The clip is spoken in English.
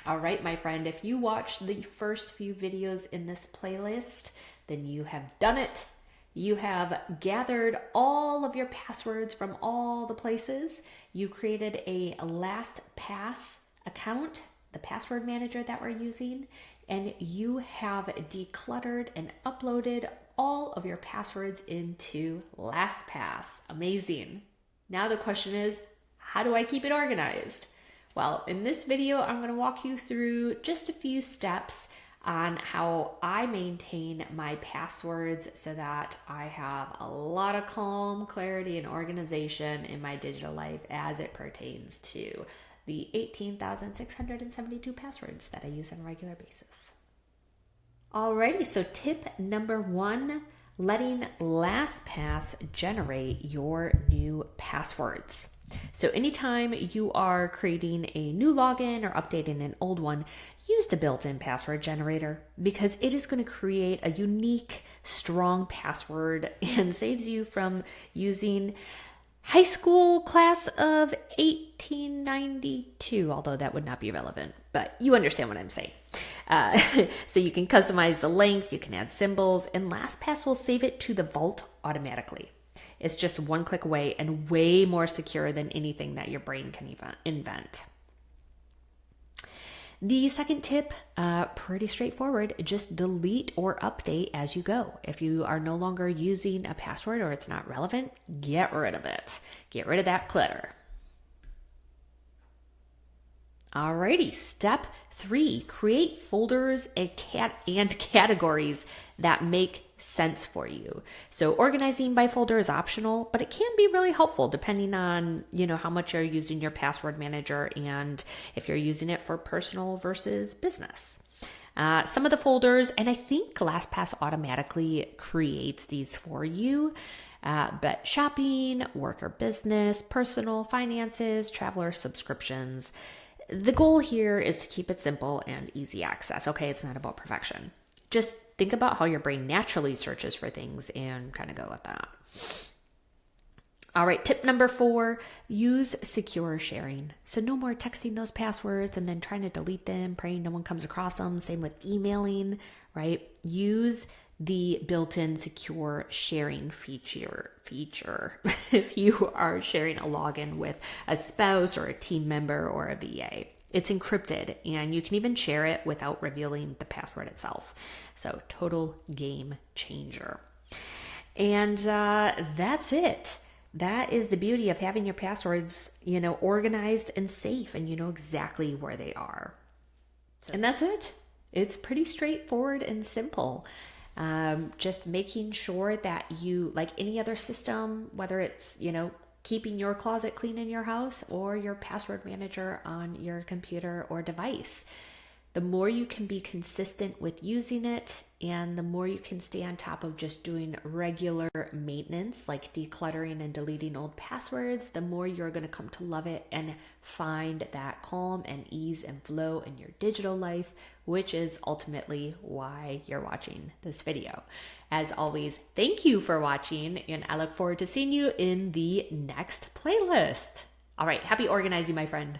All right, my friend, if you watched the first few videos in this playlist, then you have done it. You have gathered all of your passwords from all the places. You created a LastPass account, the password manager that we're using, and you have decluttered and uploaded all of your passwords into LastPass. Amazing. Now the question is, how do I keep it organized? Well, in this video, I'm going to walk you through just a few steps on how I maintain my passwords so that I have a lot of calm, clarity, and organization in my digital life as it pertains to the 18,672 passwords that I use on a regular basis. Alrighty, so tip number 1, letting LastPass generate your new passwords. So anytime you are creating a new login or updating an old one, use the built-in password generator because it is going to create a unique, strong password and saves you from using high school class of 1892, although that would not be relevant, but you understand what I'm saying. So you can customize the length, you can add symbols, and LastPass will save it to the vault automatically. It's just one click away and way more secure than anything that your brain can even invent. The second tip, pretty straightforward, just delete or update as you go. If you are no longer using a password or it's not relevant, get rid of it. Get rid of that clutter. Alrighty, step 3, create folders and categories that make sense for you. So organizing by folder is optional, but it can be really helpful depending on, how much you're using your password manager and if you're using it for personal versus business. Some of the folders, and I think LastPass automatically creates these for you, but shopping, work or business, personal, finances, traveler subscriptions. The goal here is to keep it simple and easy access. Okay, it's not about perfection. Just think about how your brain naturally searches for things and kind of go with that. All right, tip number 4, use secure sharing. So no more texting those passwords and then trying to delete them, praying no one comes across them. Same with emailing, right? Use the built-in secure sharing feature if you are sharing a login with a spouse or a team member or a VA. It's encrypted and you can even share it without revealing the password itself. So total game changer. And that's it. That is the beauty of having your passwords, organized and safe, and you know exactly where they are. And that's it. It's pretty straightforward and simple. Just making sure that you, like any other system, whether it's, keeping your closet clean in your house or your password manager on your computer or device, the more you can be consistent with using it and the more you can stay on top of just doing regular maintenance, like decluttering and deleting old passwords, the more you're going to come to love it and find that calm and ease and flow in your digital life, which is ultimately why you're watching this video. As always, thank you for watching, and I look forward to seeing you in the next playlist. All right, happy organizing, my friend.